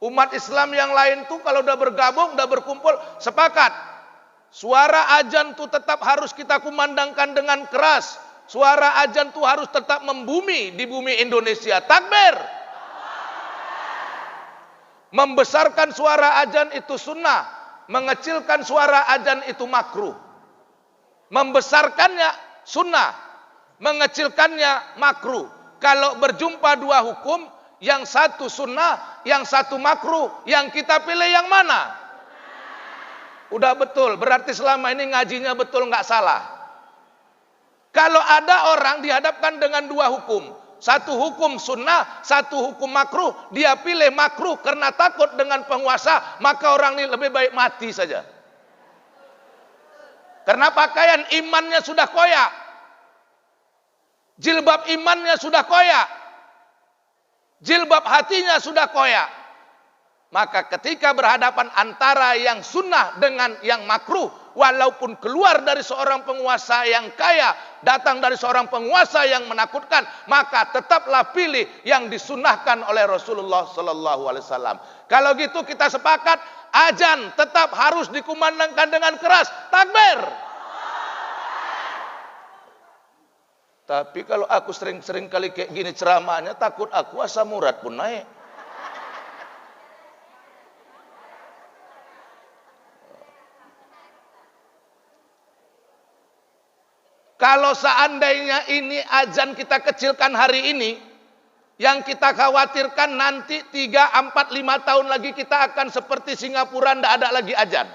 Umat Islam yang lain tuh kalau udah bergabung, udah berkumpul, sepakat. Suara azan tuh tetap harus kita kumandangkan dengan keras. Suara azan tuh harus tetap membumi di bumi Indonesia. Takbir. Membesarkan suara azan itu sunnah. Mengecilkan suara azan itu makruh. Membesarkannya sunnah. Mengecilkannya makruh. Kalau berjumpa dua hukum, yang satu sunnah, yang satu makruh, yang kita pilih yang mana? Udah betul, berarti selama ini ngajinya betul, nggak salah. Kalau ada orang dihadapkan dengan dua hukum, satu hukum sunnah, satu hukum makruh, dia pilih makruh karena takut dengan penguasa, maka orang ini lebih baik mati saja. Karena pakaian imannya sudah koyak, jilbab imannya sudah koyak, jilbab hatinya sudah koyak. Maka ketika berhadapan antara yang sunnah dengan yang makruh, walaupun keluar dari seorang penguasa yang kaya, datang dari seorang penguasa yang menakutkan, maka tetaplah pilih yang disunnahkan oleh Rasulullah sallallahu alaihi wasallam. Kalau gitu kita sepakat, azan tetap harus dikumandangkan dengan keras. Takbir. Tapi kalau aku sering kali kayak gini ceramahnya, takut aku asam urat pun naik. Kalau seandainya ini azan kita kecilkan hari ini, yang kita khawatirkan nanti 3, 4, 5 tahun lagi kita akan seperti Singapura, tidak ada lagi azan.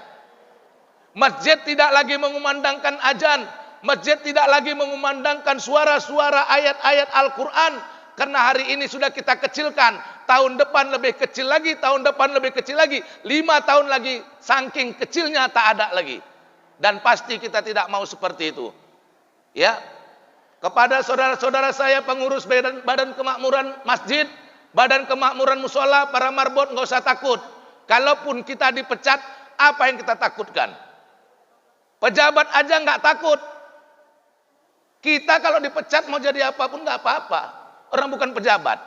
Masjid tidak lagi mengumandangkan azan. Masjid tidak lagi mengumandangkan suara-suara ayat-ayat Al-Quran. Karena hari ini sudah kita kecilkan. Tahun depan lebih kecil lagi. Tahun depan lebih kecil lagi. 5 tahun lagi. Saking kecilnya tak ada lagi. Dan pasti kita tidak mau seperti itu. Ya. Kepada saudara-saudara saya pengurus badan kemakmuran masjid. Badan kemakmuran musola. Para marbot, nggak usah takut. Kalaupun kita dipecat, apa yang kita takutkan? Pejabat aja nggak takut. Kita kalau dipecat mau jadi apapun nggak apa-apa. Orang bukan pejabat.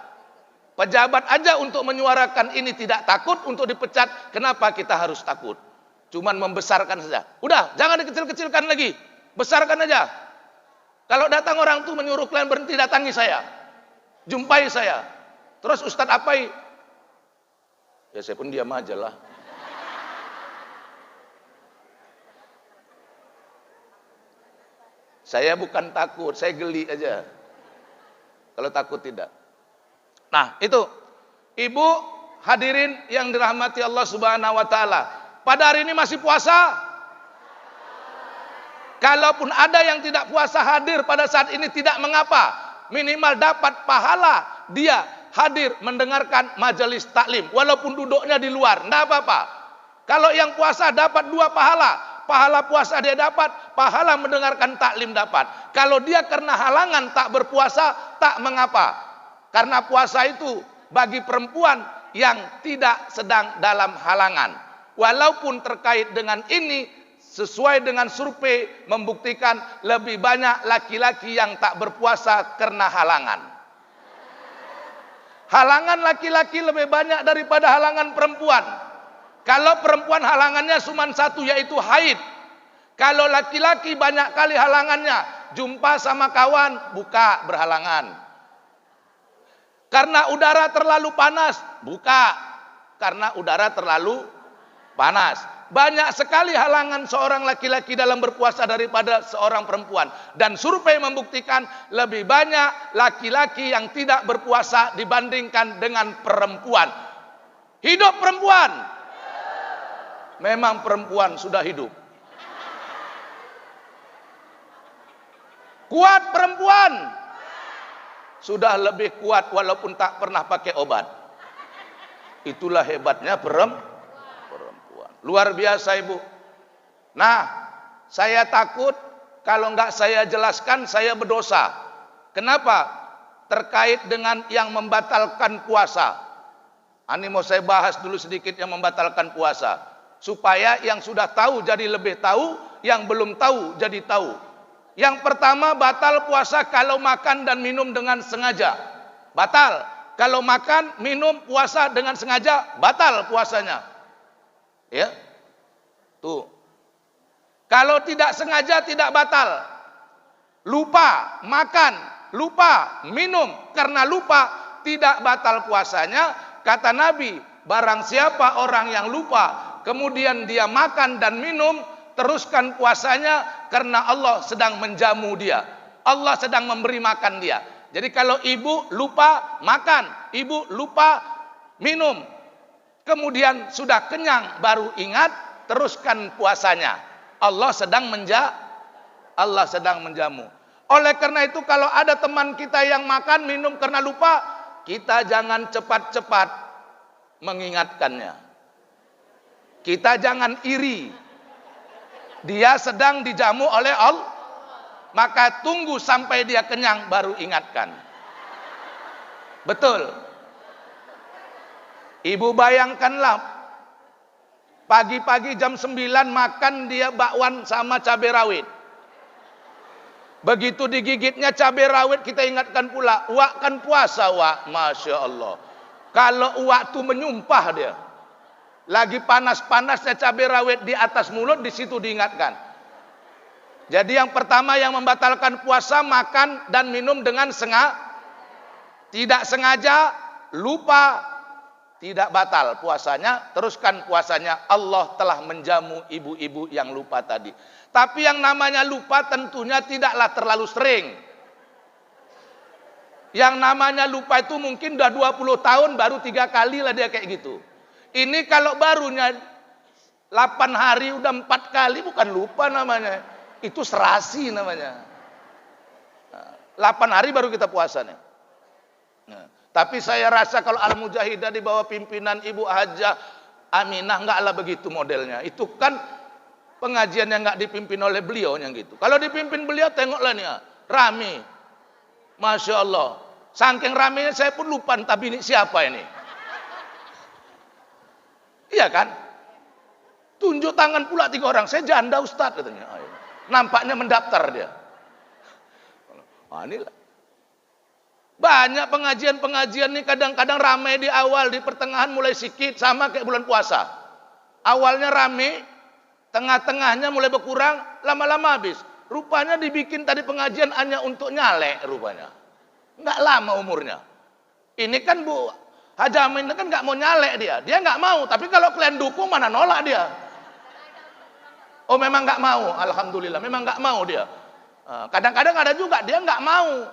Pejabat aja untuk menyuarakan ini tidak takut untuk dipecat. Kenapa kita harus takut? Cuman membesarkan saja. Udah, jangan dikecil-kecilkan lagi. Besarkan aja. Kalau datang orang tuh menyuruh kalian berhenti, datangi saya. Jumpai saya. Terus Ustadz apai? Ya saya pun diam aja lah. Saya bukan takut, saya geli aja. Kalau takut tidak. Nah, itu. Ibu hadirin yang dirahmati Allah Subhanahu wa taala. Pada hari ini masih puasa? Kalaupun ada yang tidak puasa hadir pada saat ini tidak mengapa. Minimal dapat pahala dia hadir mendengarkan majelis taklim walaupun duduknya di luar, enggak apa-apa. Kalau yang puasa dapat 2 pahala. Pahala puasa dia dapat, pahala mendengarkan taklim dapat. Kalau dia karena halangan tak berpuasa, tak mengapa. Karena puasa itu bagi perempuan yang tidak sedang dalam halangan. Walaupun terkait dengan ini, sesuai dengan survei membuktikan lebih banyak laki-laki yang tak berpuasa karena halangan. Halangan laki-laki lebih banyak daripada halangan perempuan. Kalau perempuan halangannya cuma 1, yaitu haid. Kalau laki-laki banyak kali halangannya. Jumpa sama kawan, buka berhalangan. Karena udara terlalu panas, buka. Karena udara terlalu panas. Banyak sekali halangan seorang laki-laki dalam berpuasa daripada seorang perempuan. Dan survei membuktikan lebih banyak laki-laki yang tidak berpuasa dibandingkan dengan perempuan. Hidup perempuan. Memang perempuan sudah hidup. Kuat perempuan. Sudah lebih kuat walaupun tak pernah pakai obat. Itulah hebatnya perempuan. Luar biasa ibu. Nah, saya takut kalau enggak saya jelaskan saya berdosa. Kenapa? Terkait dengan yang membatalkan puasa. Ini mau saya bahas dulu sedikit yang membatalkan puasa. Supaya yang sudah tahu jadi lebih tahu, yang belum tahu jadi tahu. Yang pertama, batal puasa kalau makan dan minum dengan sengaja. Batal. Kalau makan, minum, puasa dengan sengaja, batal puasanya. Ya. Tuh. Kalau tidak sengaja, tidak batal. Lupa makan, lupa minum, karena lupa tidak batal puasanya. Kata Nabi, barang siapa orang yang lupa, kemudian dia makan dan minum, teruskan puasanya, karena Allah sedang menjamu dia. Allah sedang memberi makan dia. Jadi kalau ibu lupa makan, ibu lupa minum, kemudian sudah kenyang baru ingat, teruskan puasanya. Allah sedang menjamu. Oleh karena itu kalau ada teman kita yang makan minum karena lupa, kita jangan cepat-cepat mengingatkannya. Kita jangan iri. Dia sedang dijamu oleh Allah. Maka tunggu sampai dia kenyang baru ingatkan. Betul. Ibu bayangkanlah, pagi-pagi jam 9 makan dia bakwan sama cabai rawit. Begitu digigitnya cabai rawit, kita ingatkan pula, "Wak kan puasa, Wak." Masya Allah. Kalau Wak tuh menyumpah dia. Lagi panas-panasnya cabai rawit di atas mulut, di situ diingatkan. Jadi yang pertama yang membatalkan puasa, makan dan minum dengan tidak sengaja, lupa, tidak batal puasanya, teruskan puasanya. Allah telah menjamu ibu-ibu yang lupa tadi. Tapi yang namanya lupa tentunya tidaklah terlalu sering. Yang namanya lupa itu mungkin udah 20 tahun baru 3 kali lah dia kayak gitu. Ini kalau barunya 8 hari udah 4 kali, bukan lupa namanya. Itu serasi namanya. 8 hari baru kita puasa nih. Nah, tapi saya rasa kalau Al-Mujahidah di bawah pimpinan Ibu Hajah Aminah enggaklah begitu modelnya. Itu kan pengajian yang enggak dipimpin oleh beliau yang gitu. Kalau dipimpin beliau, tengoklah nih, rame. Masya Allah. Saking ramenya saya pun lupa entah bini siapa ini. Iya kan? Tunjuk tangan pula 3 orang. Saya janda Ustadz katanya. Nampaknya mendaftar dia. Inilah. Banyak pengajian-pengajian nih kadang-kadang ramai di awal, di pertengahan mulai sikit, sama kayak bulan puasa. Awalnya ramai, tengah-tengahnya mulai berkurang, lama-lama habis. Rupanya dibikin tadi pengajian hanya untuk nyalek rupanya. Enggak lama umurnya. Ini kan Bu Haja Amin kan enggak mau nyalek dia. Dia enggak mau, tapi kalau kalian dukung mana nolak dia. Oh memang nggak mau, alhamdulillah, memang nggak mau dia. Kadang-kadang ada juga dia nggak mau,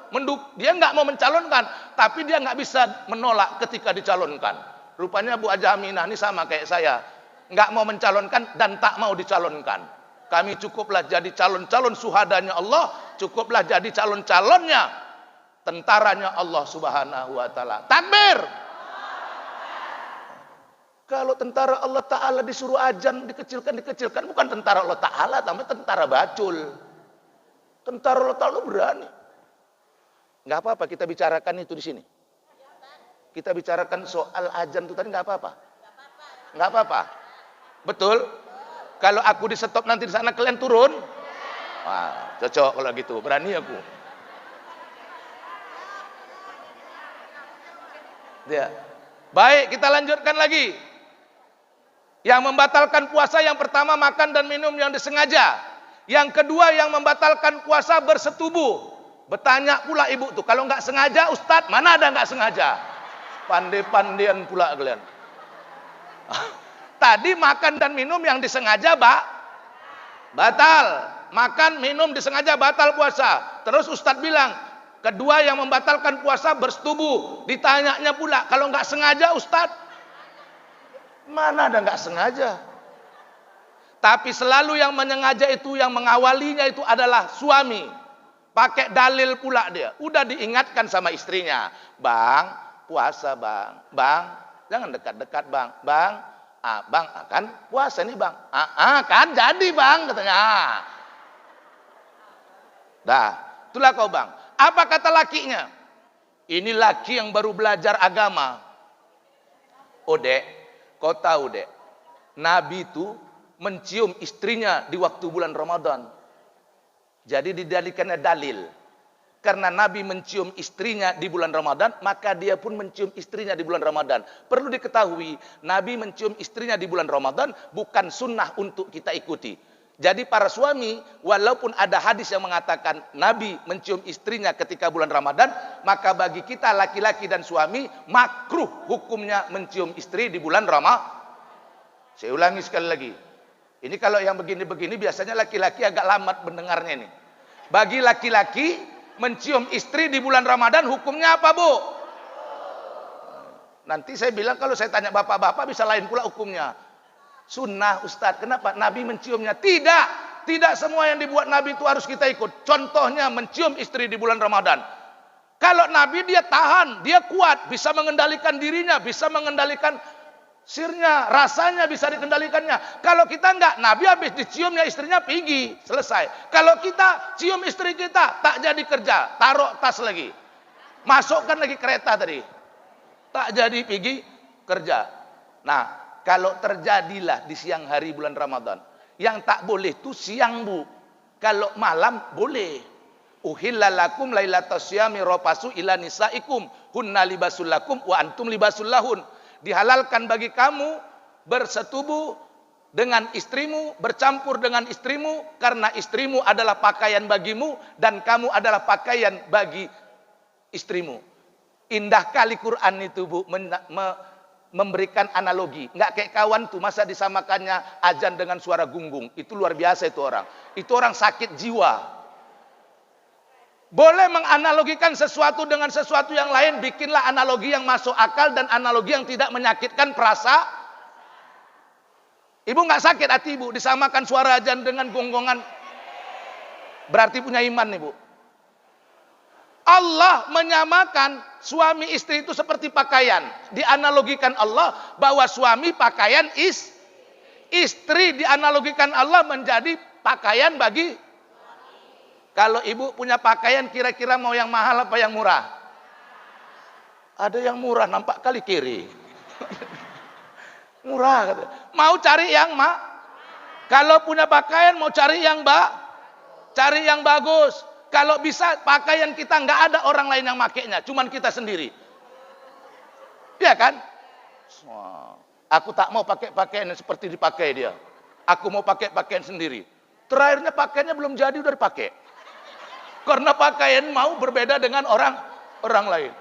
dia nggak mau mencalonkan, tapi dia nggak bisa menolak ketika dicalonkan. Rupanya Bu Haja Aminah ini sama kayak saya, nggak mau mencalonkan dan tak mau dicalonkan. Kami cukuplah jadi calon-calon suhadanya Allah, cukuplah jadi calon-calonnya tentaranya Allah Subhanahu Wa Taala. Takbir! Kalau tentara Allah Ta'ala disuruh ajan, dikecilkan. Bukan tentara Allah Ta'ala, tapi tentara bacul. Tentara Allah Ta'ala berani. Nggak apa-apa kita bicarakan itu di sini. Kita bicarakan soal ajan itu tadi nggak apa-apa. Nggak apa-apa. Betul? Kalau aku di stop nanti di sana kalian turun? Wah, cocok kalau gitu. Berani aku. Ya. Baik, kita lanjutkan lagi. Yang membatalkan puasa yang pertama makan dan minum yang disengaja. Yang kedua yang membatalkan puasa bersetubuh. Bertanya pula ibu tuh, kalau nggak sengaja Ustadz, mana ada nggak sengaja? Pandai-pandian pula kalian. Tadi makan dan minum yang disengaja batal. Makan, minum disengaja batal puasa. Terus Ustadz bilang, kedua yang membatalkan puasa bersetubuh. Ditanyanya pula, kalau nggak sengaja Ustadz, mana ada nggak sengaja? Tapi selalu yang menyengaja itu, yang mengawalinya itu adalah suami. Pakai dalil pula dia. Udah diingatkan sama istrinya. Bang, puasa bang. Bang, jangan dekat-dekat bang. Bang, bang akan puasa nih bang. Kan jadi bang katanya. Dah, itulah kau bang. Apa kata lakinya? Ini laki yang baru belajar agama. Oh dek, kau tahu dek, Nabi itu mencium istrinya di waktu bulan Ramadan. Jadi didalikannya dalil. Karena Nabi mencium istrinya di bulan Ramadan, maka dia pun mencium istrinya di bulan Ramadan. Perlu diketahui, Nabi mencium istrinya di bulan Ramadan bukan sunnah untuk kita ikuti. Jadi para suami, walaupun ada hadis yang mengatakan Nabi mencium istrinya ketika bulan Ramadan, maka bagi kita laki-laki dan suami, makruh hukumnya mencium istri di bulan Ramadan. Saya ulangi sekali lagi. Ini kalau yang begini-begini biasanya laki-laki agak lambat mendengarnya ini. Bagi laki-laki, mencium istri di bulan Ramadan hukumnya apa, Bu? Nanti saya bilang kalau saya tanya bapak-bapak bisa lain pula hukumnya. Sunnah, Ustadz. Kenapa? Nabi menciumnya. Tidak. Tidak semua yang dibuat Nabi itu harus kita ikut. Contohnya mencium istri di bulan Ramadan. Kalau Nabi dia tahan, dia kuat, bisa mengendalikan dirinya, bisa mengendalikan sirnya, rasanya bisa dikendalikannya. Kalau kita enggak, Nabi habis diciumnya istrinya pergi, selesai. Kalau kita cium istri kita, tak jadi kerja, taruh tas lagi. Masukkan lagi kereta tadi. Tak jadi pergi kerja. Nah, kalau terjadilah di siang hari bulan Ramadan, yang tak boleh itu siang, Bu. Kalau malam boleh. Uhilla lakum lailatas syami rafasu ila nisaikum hunna libasul lakum wa antum libasul lahun. Dihalalkan bagi kamu bersetubuh dengan istrimu, bercampur dengan istrimu, karena istrimu adalah pakaian bagimu dan kamu adalah pakaian bagi istrimu. Indah kali Quran itu, Bu, memberikan analogi. Nggak kayak kawan tuh, masa disamakannya azan dengan suara gunggung. Itu luar biasa itu orang. Itu orang sakit jiwa. Boleh menganalogikan sesuatu dengan sesuatu yang lain, bikinlah analogi yang masuk akal dan analogi yang tidak menyakitkan perasaan. Ibu nggak sakit hati, Ibu, disamakan suara azan dengan gonggongan. Berarti punya iman, Ibu. Allah menyamakan suami istri itu seperti pakaian. Dianalogikan Allah bahwa suami pakaian istri dianalogikan Allah menjadi pakaian bagi. Kalau ibu punya pakaian kira-kira mau yang mahal apa yang murah? Ada yang murah, nampak kali kiri. Murah katanya. Mau cari yang kalau punya pakaian mau cari yang cari yang bagus. Kalau bisa pakaian kita nggak ada orang lain yang makainya, cuman kita sendiri. Iya kan? Aku tak mau pakai pakaian yang seperti dipakai dia. Aku mau pakai pakaian sendiri. Terakhirnya pakaiannya belum jadi udah dipakai. Karena pakaian mau berbeda dengan orang lain.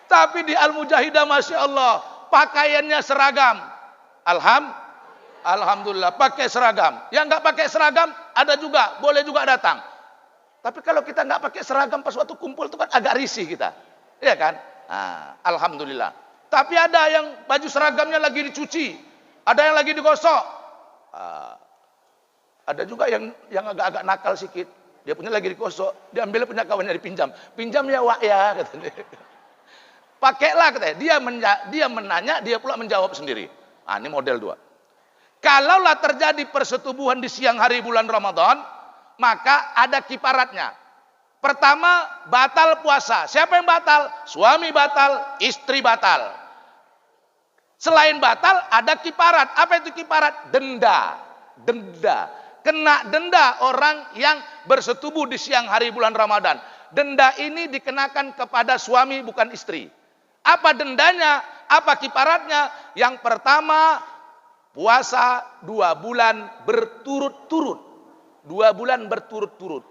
Tapi di Al-Mujahidah, Masya Allah, pakaiannya seragam. Alhamdulillah, pakai seragam. Yang nggak pakai seragam, ada juga, boleh juga datang. Tapi kalau kita nggak pakai seragam pas waktu kumpul itu kan agak risih kita. Iya kan? Alhamdulillah. Tapi ada yang baju seragamnya lagi dicuci. Ada yang lagi digosok. Ada juga yang agak-agak nakal sedikit. Dia punya lagi digosok. Diambil punya kawannya dipinjam. Pinjam ya, Wak ya. Katanya. Pakailah katanya. Dia menanya, dia pula menjawab sendiri. Ini model 2. Kalaulah terjadi persetubuhan di siang hari bulan Ramadan, maka ada kiparatnya. Pertama, batal puasa. Siapa yang batal? Suami batal, istri batal. Selain batal, ada kiparat. Apa itu kiparat? Denda. Kena denda orang yang bersetubuh di siang hari bulan Ramadan. Denda ini dikenakan kepada suami bukan istri. Apa dendanya? Apa kiparatnya? Yang pertama, puasa 2 bulan berturut-turut. 2 bulan berturut-turut.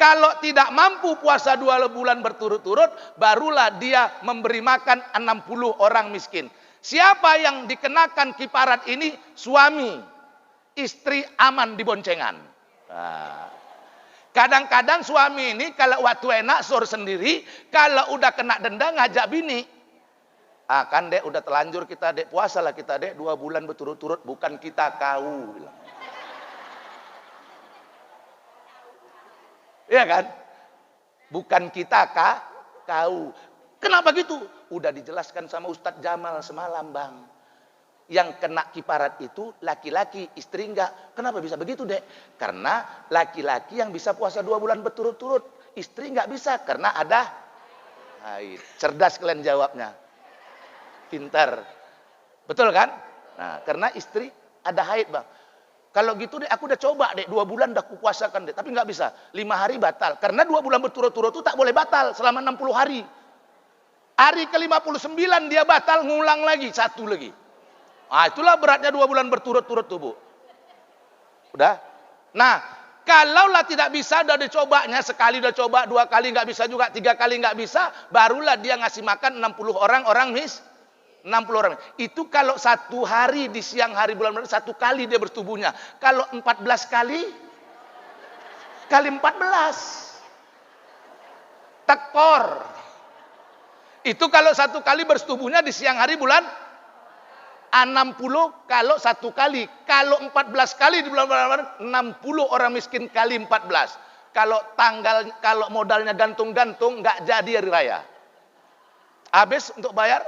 Kalau tidak mampu puasa 2 bulan berturut-turut, barulah dia memberi makan 60 orang miskin. Siapa yang dikenakan kiparat ini? Suami. Istri aman di boncengan. Kadang-kadang suami ini kalau waktu enak sur sendiri, kalau udah kena denda ngajak bini. Kan dek udah telanjur kita dek, puasalah kita dek 2 bulan berturut-turut, bukan kita kau. Iya kan? Bukan kita kau. Kenapa gitu? Udah dijelaskan sama Ustadz Jamal semalam, Bang. Yang kena kiparat itu laki-laki, istri enggak. Kenapa bisa begitu, Dek? Karena laki-laki yang bisa puasa 2 bulan berturut-turut, istri enggak bisa karena ada haid. Cerdas kalian jawabnya. Pintar. Betul kan? Nah, karena istri ada haid, Bang. Kalau gitu deh, aku udah coba deh, 2 bulan udah kupuasakan deh. Tapi nggak bisa, 5 hari batal. Karena 2 bulan berturut-turut itu tak boleh batal selama 60 hari. Hari ke-59 dia batal, ngulang lagi, 1 lagi. Nah, itulah beratnya 2 bulan berturut-turut tuh, Bu. Udah? Nah, kalaulah tidak bisa, udah dicobanya, sekali udah coba, 2 kali nggak bisa juga, 3 kali nggak bisa, barulah dia ngasih makan 60 orang 60 orang. Itu kalau 1 hari di siang hari bulan Ramadan, 1 kali dia bersetubuhnya. Kalau 14 kali 14. Tekor. Itu kalau 1 kali bersetubuhnya di siang hari bulan 60 kalau 1 kali. Kalau 14 kali di bulan Ramadan, 60 orang miskin kali 14. Kalau modalnya gantung-gantung, nggak jadi hari raya. Habis untuk bayar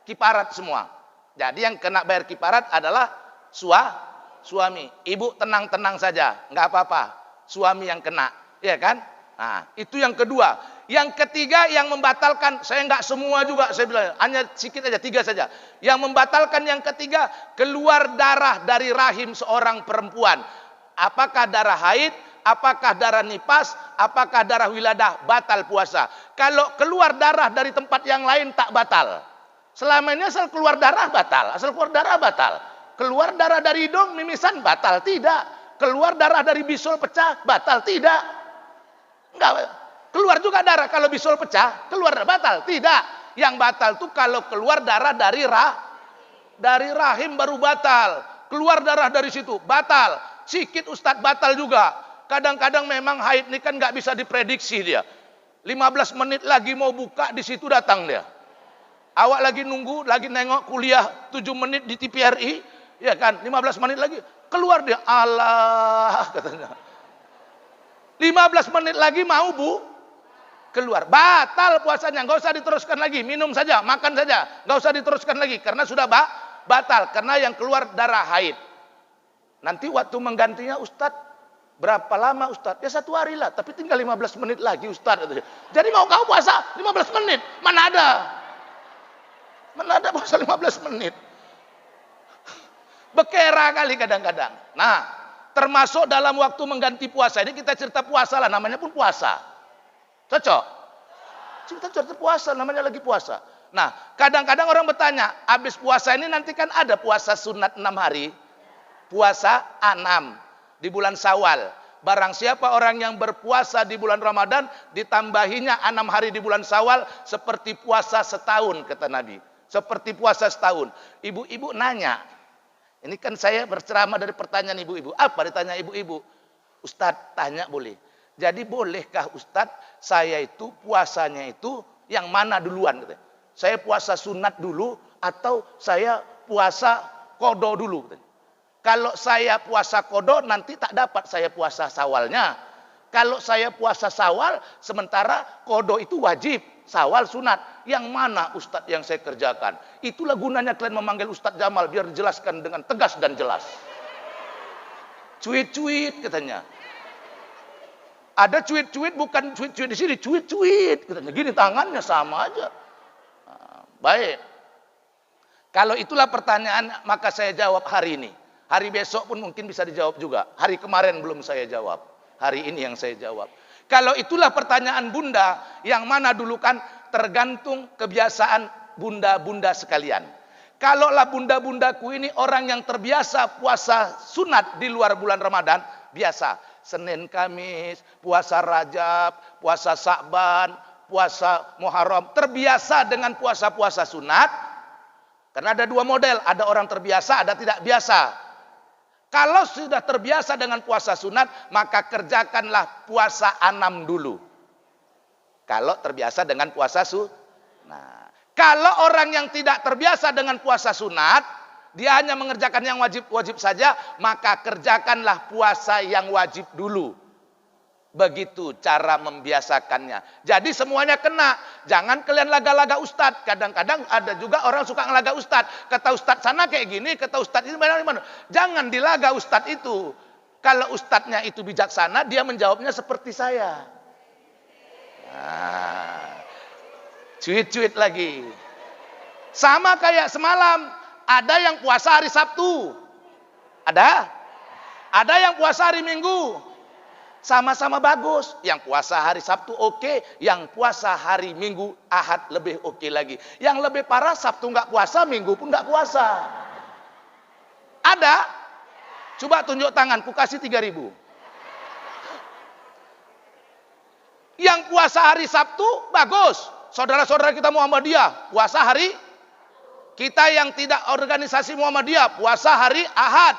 kiparat semua. Jadi yang kena bayar kiparat adalah suami. Ibu tenang-tenang saja, nggak apa-apa. Suami yang kena, ya kan? Nah, itu yang kedua. Yang ketiga yang membatalkan, saya nggak semua juga, saya bilang hanya sedikit aja, 3 saja. Yang membatalkan yang ketiga, keluar darah dari rahim seorang perempuan. Apakah darah haid, apakah darah nipas, apakah darah wiladah, batal puasa. Kalau keluar darah dari tempat yang lain tak batal. Selama ini asal keluar darah batal, Keluar darah dari hidung mimisan batal, tidak. Keluar darah dari bisul pecah batal, tidak. Enggak. Keluar juga darah kalau bisul pecah, keluar batal, tidak. Yang batal tuh kalau keluar darah dari rahim baru batal. Keluar darah dari situ batal. Sikit Ustadz batal juga. Kadang-kadang memang haid ini kan nggak bisa diprediksi dia. 15 menit lagi mau buka, di situ datang dia. Awak lagi nunggu, lagi nengok kuliah 7 menit di TVRI, ya kan? 15 menit lagi keluar dia, Allah katanya. 15 menit lagi mau keluar, batal puasanya, nggak usah diteruskan lagi, minum saja, makan saja, nggak usah diteruskan lagi karena sudah batal, karena yang keluar darah haid. Nanti waktu menggantinya, Ustadz berapa lama Ustadz? Ya 1 hari lah, tapi tinggal 15 menit lagi Ustadz. Jadi mau kau puasa 15 menit? Mana ada puasa 15 menit. Bekera kali kadang-kadang. Nah, termasuk dalam waktu mengganti puasa ini kita cerita puasa lah, namanya pun puasa. Cocok? Cerita puasa, namanya lagi puasa. Nah, kadang-kadang orang bertanya, habis puasa ini nanti kan ada puasa sunat 6 hari. Puasa 6 di bulan Syawal. Barang siapa orang yang berpuasa di bulan Ramadan, ditambahinya 6 hari di bulan Syawal, seperti puasa setahun, kata Nabi. Seperti puasa setahun. Ibu-ibu nanya, ini kan saya berceramah dari pertanyaan ibu-ibu. Apa ditanya ibu-ibu? Ustadz tanya boleh. Jadi bolehkah Ustadz saya itu puasanya itu yang mana duluan? Katanya. Saya puasa sunat dulu atau saya puasa kodo dulu? Katanya. Kalau saya puasa kodo nanti tak dapat saya puasa sawalnya. Kalau saya puasa sawal sementara kodo itu wajib. Sawal sunat. Yang mana Ustadz yang saya kerjakan? Itulah gunanya kalian memanggil Ustadz Jamal. Biar dijelaskan dengan tegas dan jelas. Cuit-cuit katanya. Ada cuit-cuit bukan cuit-cuit di sini. Cuit-cuit katanya. Gini tangannya sama aja. Nah, baik. Kalau itulah pertanyaan maka saya jawab hari ini. Hari besok pun mungkin bisa dijawab juga. Hari kemarin belum saya jawab. Hari ini yang saya jawab. Kalau itulah pertanyaan bunda, yang mana dulu kan tergantung kebiasaan bunda-bunda sekalian. Kalaulah bunda-bundaku ini orang yang terbiasa puasa sunat di luar bulan Ramadan, biasa. Senin, Kamis, puasa Rajab, puasa Sa'ban, puasa Muharram. Terbiasa dengan puasa-puasa sunat. Karena ada 2 model, ada orang terbiasa, ada tidak biasa. Kalau sudah terbiasa dengan puasa sunat, maka kerjakanlah puasa 6 dulu. Kalau terbiasa dengan puasa sunat. Nah, kalau orang yang tidak terbiasa dengan puasa sunat, dia hanya mengerjakan yang wajib-wajib saja, maka kerjakanlah puasa yang wajib dulu. Begitu cara membiasakannya. Jadi semuanya kena. Jangan kalian laga-laga ustadz. Kadang-kadang ada juga orang suka ngelaga ustadz. Kata ustadz sana kayak gini, kata ustadz ini mana. Jangan dilaga ustadz itu. Kalau ustadznya itu bijaksana, dia menjawabnya seperti saya. Nah, cuit-cuit lagi. Sama kayak semalam. Ada yang puasa hari Sabtu. Ada? Ada yang puasa hari Minggu. Sama-sama bagus. Yang puasa hari Sabtu oke. Yang puasa hari Minggu, Ahad lebih oke lagi. Yang lebih parah Sabtu nggak puasa, Minggu pun nggak puasa. Ada? Coba tunjuk tangan, ku kasih 3.000. Yang puasa hari Sabtu bagus. Saudara-saudara kita Muhammadiyah puasa hari. Kita yang tidak organisasi Muhammadiyah puasa hari Ahad.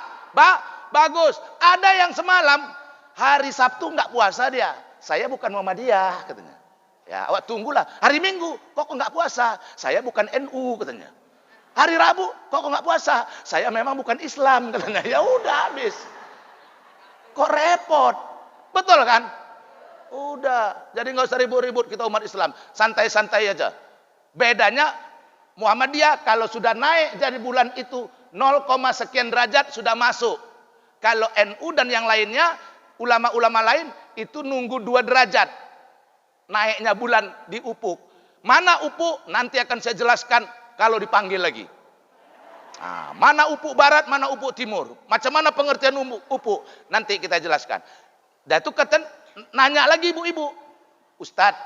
Bagus. Ada yang semalam hari Sabtu nggak puasa dia. Saya bukan Muhammadiyah katanya. Ya, awak tunggulah. Hari Minggu kok nggak puasa? Saya bukan NU katanya. Hari Rabu kok nggak puasa? Saya memang bukan Islam katanya. Ya udah habis. Kok repot? Betul kan? Udah. Jadi nggak usah ribut-ribut kita umat Islam. Santai-santai aja. Bedanya Muhammadiyah kalau sudah naik jadi bulan itu 0, sekian derajat sudah masuk. Kalau NU dan yang lainnya, ulama-ulama lain itu nunggu 2 derajat. Naiknya bulan di ufuk. Mana ufuk? Nanti akan saya jelaskan kalau dipanggil lagi. Nah, mana ufuk barat, mana ufuk timur. Macam mana pengertian ufuk? Nanti kita jelaskan. Dan itu nanya lagi ibu-ibu. Ustadz,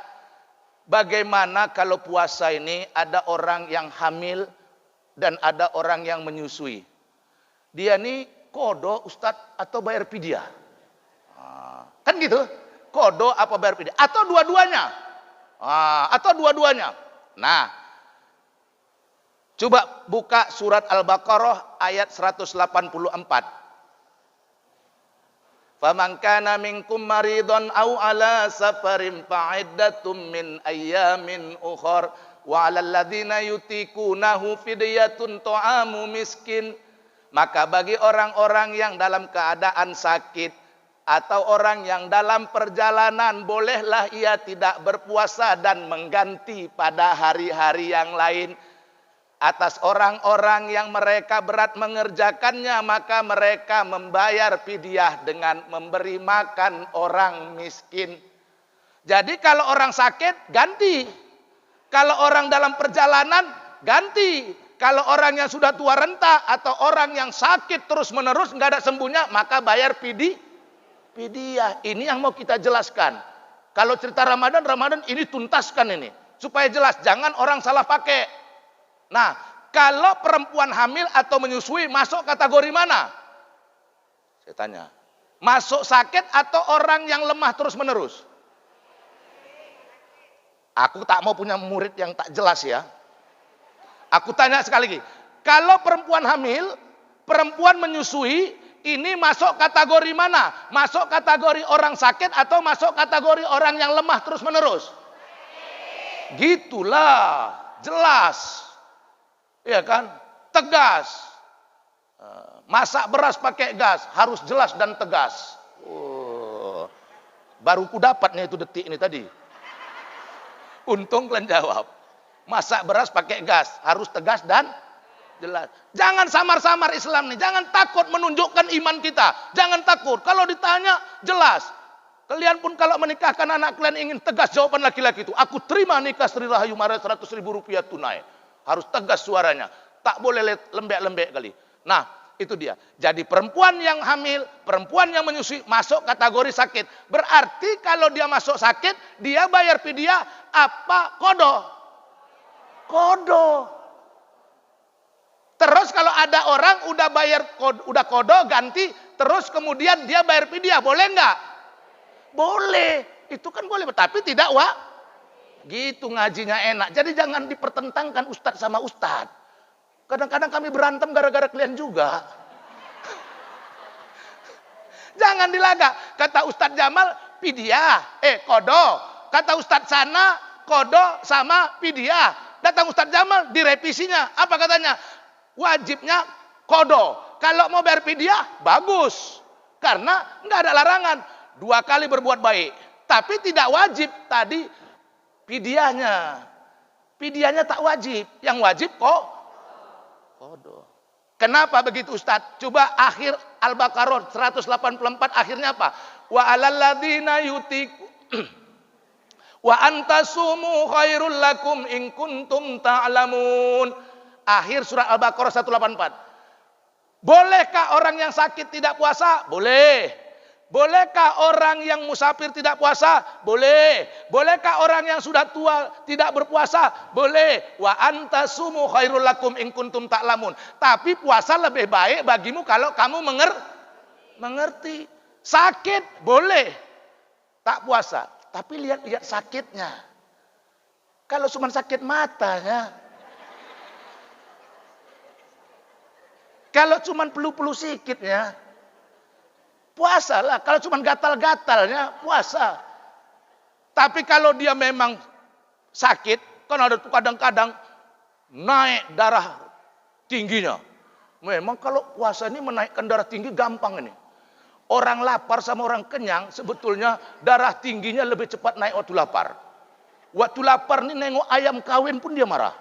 bagaimana kalau puasa ini ada orang yang hamil dan ada orang yang menyusui? Dia nih kodo Ustadz atau bayar fidyah? Kan gitu? Kodo apa bayar fidyah? Atau dua-duanya? Atau dua-duanya? Nah, coba buka surat Al-Baqarah ayat 184. Faman kana minkum maridun aw ala safarin fa'iddatum min ayyamin ukhar wa 'alal ladzina yutikunahu fidyatun ta'amu miskin. Maka bagi orang-orang yang dalam keadaan sakit atau orang yang dalam perjalanan, bolehlah ia tidak berpuasa dan mengganti pada hari-hari yang lain. Atas orang-orang yang mereka berat mengerjakannya, maka mereka membayar fidyah dengan memberi makan orang miskin. Jadi kalau orang sakit, ganti. Kalau orang dalam perjalanan, ganti. Kalau orang yang sudah tua renta atau orang yang sakit terus menerus nggak ada sembuhnya, maka bayar fidyah. Ini yang mau kita jelaskan. Kalau cerita Ramadan ini tuntaskan ini supaya jelas, jangan orang salah pakai. Nah, kalau perempuan hamil atau menyusui masuk kategori mana? Saya tanya. Masuk sakit atau orang yang lemah terus menerus? Aku tak mau punya murid yang tak jelas ya. Aku tanya sekali lagi. Kalau perempuan hamil, perempuan menyusui, ini masuk kategori mana? Masuk kategori orang sakit atau masuk kategori orang yang lemah terus menerus? Gitulah, jelas. Iya kan? Tegas. Masak beras pakai gas, harus jelas dan tegas. Baru ku dapat nih itu detik ini tadi. Untung kalian jawab. Masak beras pakai gas, harus tegas dan jelas. Jangan samar-samar Islam nih, jangan takut menunjukkan iman kita. Jangan takut, kalau ditanya jelas. Kalian pun kalau menikahkan anak kalian ingin tegas jawaban laki-laki itu. Aku terima nikah Sri Rahayu Mara 100.000 rupiah tunai. Harus tegas suaranya. Tak boleh lembek-lembek kali. Nah, itu dia. Jadi perempuan yang hamil, perempuan yang menyusui masuk kategori sakit. Berarti kalau dia masuk sakit, dia bayar fidyah apa? Kodo. Terus kalau ada orang udah kodo ganti, terus kemudian dia bayar fidyah, boleh nggak? Boleh. Itu kan boleh, tapi tidak gitu ngajinya enak. Jadi jangan dipertentangkan ustadz sama ustadz. Kadang-kadang kami berantem gara-gara kalian juga. Jangan dilaga. Kata Ustadz Jamal, fidyah, kodo. Kata Ustadz sana, kodo sama fidyah. Datang Ustadz Jamal, direvisinya. Apa katanya? Wajibnya kodo. Kalau mau bayar fidyah, bagus. Karena nggak ada larangan. 2 kali berbuat baik. Tapi tidak wajib tadi fidyahnya. Fidyahnya tak wajib. Yang wajib kodo. Kenapa begitu Ustadz? Coba akhir Al-Baqarah 184 akhirnya apa? Wa 'alal ladzina yutiku wa antasumu khairul lakum in kuntum ta'lamun. Akhir surah Al-Baqarah 184. Bolehkah orang yang sakit tidak puasa? Boleh. Bolehkah orang yang musafir tidak puasa? Boleh. Bolehkah orang yang sudah tua tidak berpuasa? Boleh. Wa antasumu khairul lakum in kuntum ta'lamun. Tapi puasa lebih baik bagimu kalau kamu mengerti. Sakit boleh tak puasa, tapi lihat-lihat sakitnya. Kalau cuma sakit matanya, kalau cuma peluh-peluh sikitnya, puasalah. Kalau cuma gatal-gatalnya, puasa. Tapi kalau dia memang sakit, kan ada kadang-kadang naik darah tingginya. Memang kalau puasa ini menaikkan darah tinggi gampang ini. Orang lapar sama orang kenyang sebetulnya darah tingginya lebih cepat naik waktu lapar. Waktu lapar nih nengok ayam kawin pun dia marah.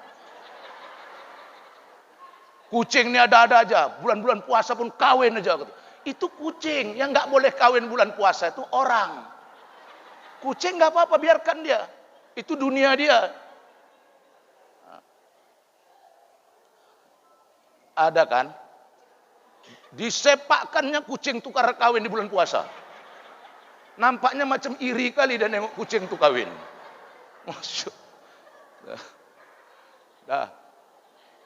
Kucing ini ada-ada aja, bulan-bulan puasa pun kawin aja. Itu kucing, yang nggak boleh kawin bulan puasa itu orang. Kucing nggak apa-apa, biarkan dia. Itu dunia dia. Ada kan? Disepakkannya kucing tukar kawin di bulan puasa. Nampaknya macam iri kali dan nengok kucing tuh kawin. Masya. Dah.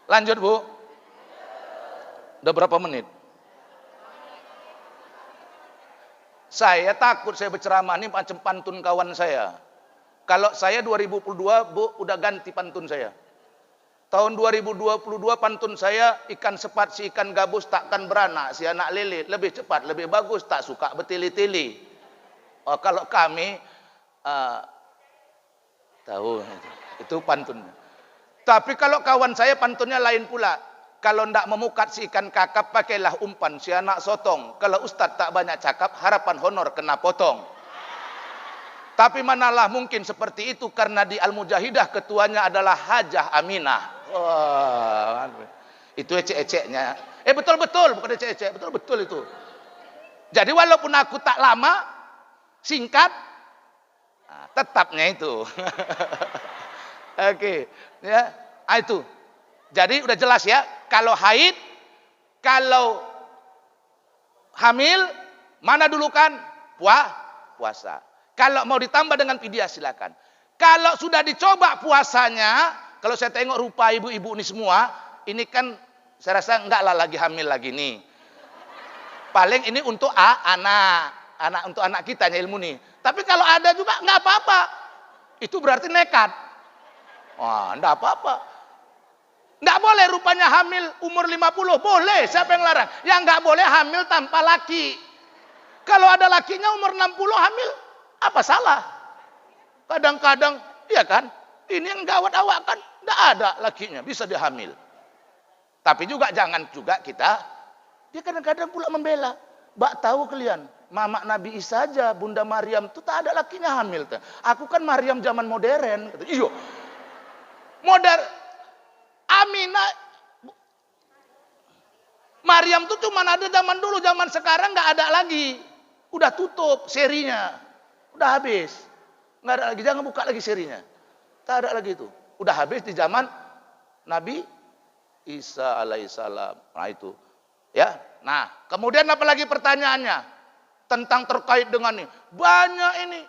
Lanjut Bu. Udah berapa menit? Saya takut saya berceramah ini macam pantun kawan saya. Kalau saya 2022 Bu udah ganti pantun saya. Tahun 2022 pantun saya, ikan sepat si ikan gabus takkan beranak, si anak lele lebih cepat, lebih bagus, tak suka bertili-tili. Oh, kalau kami tahu itu pantunnya. Tapi kalau kawan saya pantunnya lain pula. Kalau ndak memukat si ikan kakap pakailah umpan si anak sotong. Kalau ustadz tak banyak cakap harapan honor kena potong. Tapi manalah mungkin seperti itu karena di Al-Mujahidah ketuanya adalah Hajah Aminah. Wah, itu ecek-eceknya. Betul-betul, bukan ecek-ecek, betul-betul itu. Jadi walaupun aku tak lama, singkat, tetapnya itu. Oke, ya, itu. Jadi udah jelas ya, kalau haid, kalau hamil, mana dulu kan? Puasa. Kalau mau ditambah dengan fidyah silakan. Kalau sudah dicoba puasanya, kalau saya tengok rupa ibu-ibu ini semua, ini kan saya rasa enggak lah lagi hamil lagi nih. Paling ini untuk anak untuk anak kita ilmu nih. Tapi kalau ada juga enggak apa-apa. Itu berarti nekat. Wah, enggak apa-apa. Enggak boleh rupanya hamil umur 50, boleh, siapa yang larang? Yang enggak boleh hamil tanpa laki. Kalau ada lakinya umur 60 hamil, apa salah? Kadang-kadang, iya kan? Ini yang gawat awak kan, enggak ada lakinya, bisa dia hamil. Tapi juga jangan juga dia kadang-kadang pula membela. Bak tahu kalian, Mama Nabi Isa aja, Bunda Maryam itu tak ada lakinya hamil. Aku kan Maryam zaman modern. Iyo, modern. Aminah, Maryam tuh cuma ada zaman dulu, zaman sekarang nggak ada lagi. Udah tutup serinya, udah habis, nggak ada lagi. Jangan buka lagi serinya, tak ada lagi itu. Udah habis di zaman Nabi Isa alaihissalam. Nah itu, ya. Nah, kemudian apa lagi pertanyaannya tentang terkait dengan ini? Banyak ini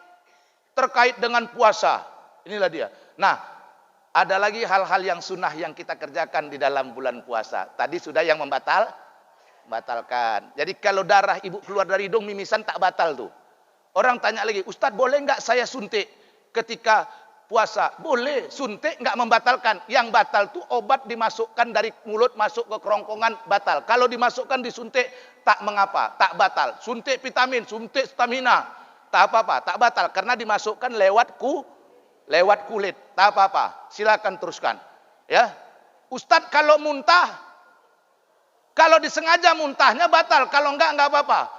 terkait dengan puasa. Inilah dia. Nah, ada lagi hal-hal yang sunnah yang kita kerjakan di dalam bulan puasa. Tadi sudah yang batalkan. Jadi kalau darah ibu keluar dari hidung mimisan tak batal tuh. Orang tanya lagi, Ustadz boleh nggak saya suntik ketika puasa? Boleh, suntik nggak membatalkan. Yang batal tuh obat dimasukkan dari mulut masuk ke kerongkongan batal. Kalau dimasukkan disuntik tak mengapa, tak batal. Suntik vitamin, suntik stamina, tak apa-apa, tak batal karena dimasukkan lewat kulit, tak apa-apa. Silakan teruskan. Ya. Ustadz kalau muntah, kalau disengaja muntahnya batal, kalau enggak apa-apa.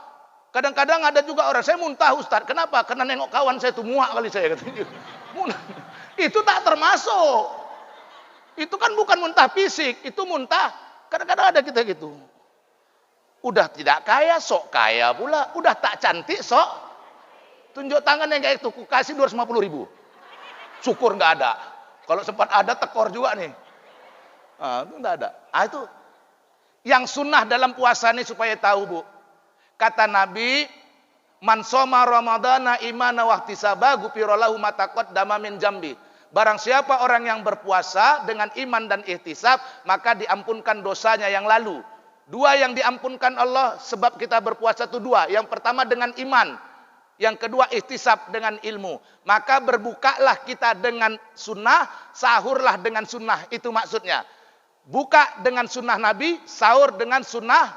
Kadang-kadang ada juga orang, saya muntah Ustadz, kenapa? Karena nengok kawan saya itu muak kali saya katanya. Itu tak termasuk. Itu kan bukan muntah fisik, itu muntah. Kadang-kadang ada kita gitu. Udah tidak kaya, sok kaya pula. Udah tak cantik, sok tunjuk tangan yang kayak itu, ku kasih 250.000. Syukur nggak ada. Kalau sempat ada tekor juga nih. Itu nggak ada. Itu Yang sunnah dalam puasa ini supaya tahu Bu. Kata Nabi, man soma ramadana imana wahtisaba ghufira lahu ma taqaddama min jambi. Barang siapa orang yang berpuasa dengan iman dan ihtisab, maka diampunkan dosanya yang lalu. Dua yang diampunkan Allah sebab kita berpuasa itu dua. Yang pertama dengan iman. Yang kedua ihtisab dengan ilmu. Maka berbukalah kita dengan sunnah, sahurlah dengan sunnah. Itu maksudnya. Buka dengan sunnah Nabi, sahur dengan sunnah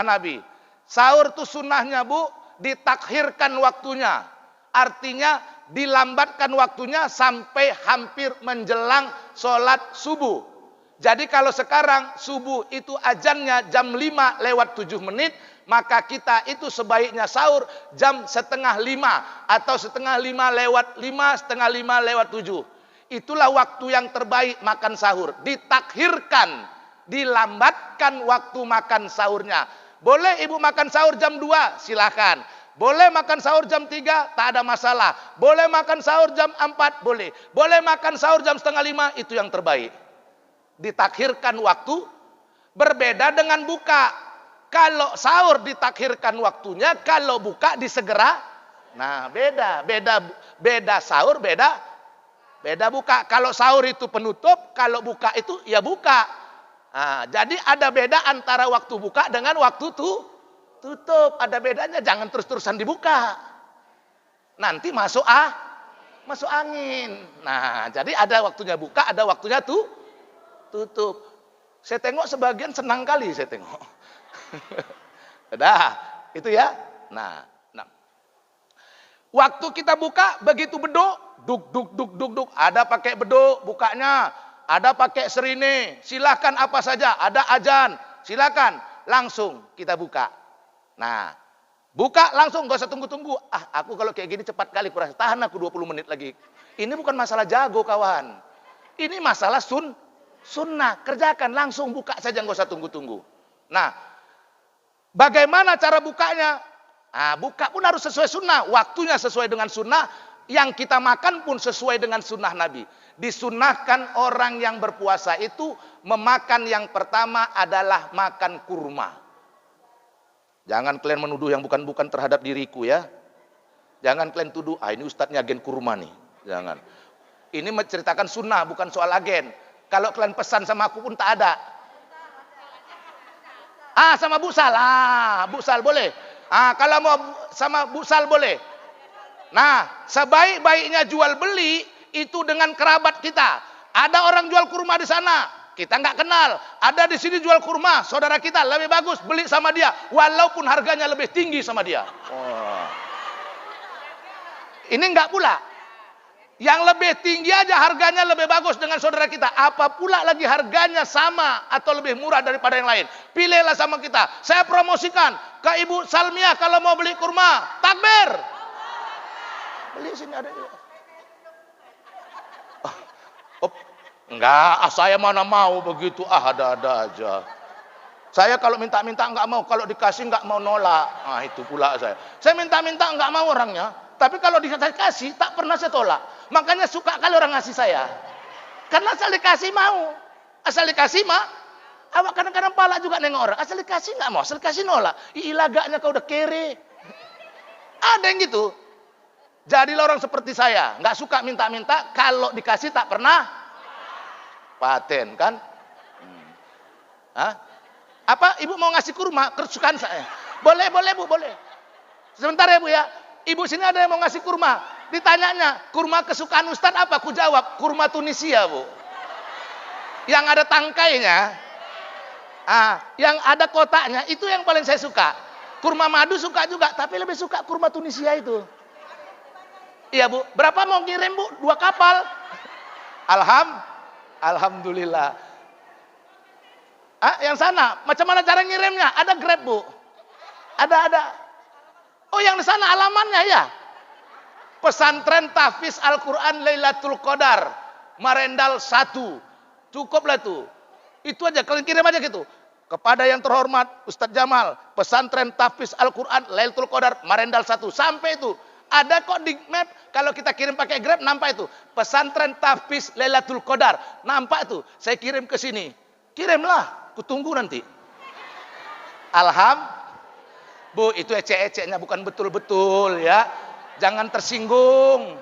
Nabi. Sahur itu sunnahnya Bu, ditakhirkan waktunya. Artinya dilambatkan waktunya sampai hampir menjelang sholat subuh. Jadi kalau sekarang subuh itu azannya jam 5 lewat 7 menit, maka kita itu sebaiknya sahur jam setengah 5 atau setengah 5 lewat 5, setengah 5 lewat 7. Itulah waktu yang terbaik makan sahur. Ditakhirkan, dilambatkan waktu makan sahurnya. Boleh ibu makan sahur jam 2, silakan. Boleh makan sahur jam 3, tak ada masalah. Boleh makan sahur jam 4, boleh. Boleh makan sahur jam setengah 5, itu yang terbaik. Ditakhirkan waktu, berbeda dengan buka. Kalau sahur ditakhirkan waktunya, kalau buka disegera. Nah, beda sahur, beda buka. Kalau sahur itu penutup, kalau buka itu ya buka. Nah, jadi ada beda antara waktu buka dengan waktu tutup. Ada bedanya, jangan terus-terusan dibuka. Nanti masuk angin. Nah, jadi ada waktunya buka, ada waktunya tutup. Saya tengok sebagian senang kali saya tengok. Dah, itu ya. Nah. Waktu kita buka begitu beduk, duk. Ada pakai beduk bukanya, ada pakai serine. Silakan apa saja, ada azan. Silakan langsung kita buka. Nah, buka langsung, gak usah tunggu-tunggu. Aku kalau kayak gini cepat kali kurasa. Tahan aku 20 menit lagi. Ini bukan masalah jago kawan. Ini masalah sunnah. Kerjakan langsung buka saja, gak usah tunggu-tunggu. Nah, bagaimana cara bukanya? Buka pun harus sesuai sunnah. Waktunya sesuai dengan sunnah. Yang kita makan pun sesuai dengan sunnah Nabi. Disunnahkan orang yang berpuasa itu memakan yang pertama adalah makan kurma. Jangan kalian menuduh yang bukan-bukan terhadap diriku ya. Jangan kalian tuduh, ini ustadznya agen kurma nih. Jangan. Ini menceritakan sunnah, bukan soal agen. Kalau kalian pesan sama aku pun tak ada. Sama busal. Busal boleh. Kalau mau sama busal boleh. Nah, sebaik-baiknya jual beli itu dengan kerabat kita. Ada orang jual kurma di sana, kita nggak kenal. Ada di sini jual kurma, saudara kita lebih bagus beli sama dia, walaupun harganya lebih tinggi sama dia. Ini nggak pula. Yang lebih tinggi aja harganya lebih bagus dengan saudara kita. Apa pula lagi harganya sama atau lebih murah daripada yang lain. Pilihlah sama kita. Saya promosikan ke Ibu Salmiah kalau mau beli kurma. Takbir. Beli sini ada juga. Enggak, saya mana mau begitu. Ada-ada aja. Saya kalau minta-minta enggak mau. Kalau dikasih enggak mau nolak. Itu pula saya. Saya minta-minta enggak mau orangnya. Tapi kalau dikasih, tak pernah saya tolak. Makanya suka kali orang ngasih saya. Karena asal dikasih mau. Asal dikasih awak kadang-kadang pala juga nengok orang. Asal dikasih enggak mau, asal dikasih nolak. Lagaknya kau udah kere. Ada yang gitu. Jadilah orang seperti saya. Enggak suka minta-minta. Kalau dikasih tak pernah. Paten kan. Apa ibu mau ngasih kurma? Kesukaan saya. Boleh Bu, boleh. Sebentar ya Bu ya. Ibu sini ada yang mau ngasih kurma. Ditanyanya, kurma kesukaan Ustadz apa? Aku jawab, kurma Tunisia Bu. Yang ada tangkainya. Yang ada kotaknya. Itu yang paling saya suka. Kurma madu suka juga. Tapi lebih suka kurma Tunisia itu. Iya Bu. Berapa mau ngirim Bu? 2 kapal. Alhamdulillah. Yang sana, macam mana cara ngirimnya? Ada Grab Bu. Ada. Oh yang di sana alamannya ya. Pesantren Tahfiz Al-Quran Lailatul Qadar. Marendal 1. Cukuplah tuh. Itu aja, kalian kirim aja gitu. Kepada yang terhormat Ustadz Jamal. Pesantren Tahfiz Al-Quran Lailatul Qadar. Marendal 1. Sampai itu. Ada kok di map. Kalau kita kirim pakai Grab, nampak itu. Pesantren Tahfiz Lailatul Qadar. Nampak tuh. Saya kirim ke sini. Kirimlah. Kutunggu nanti. Bu, itu ecek-eceknya bukan betul-betul ya. Jangan tersinggung.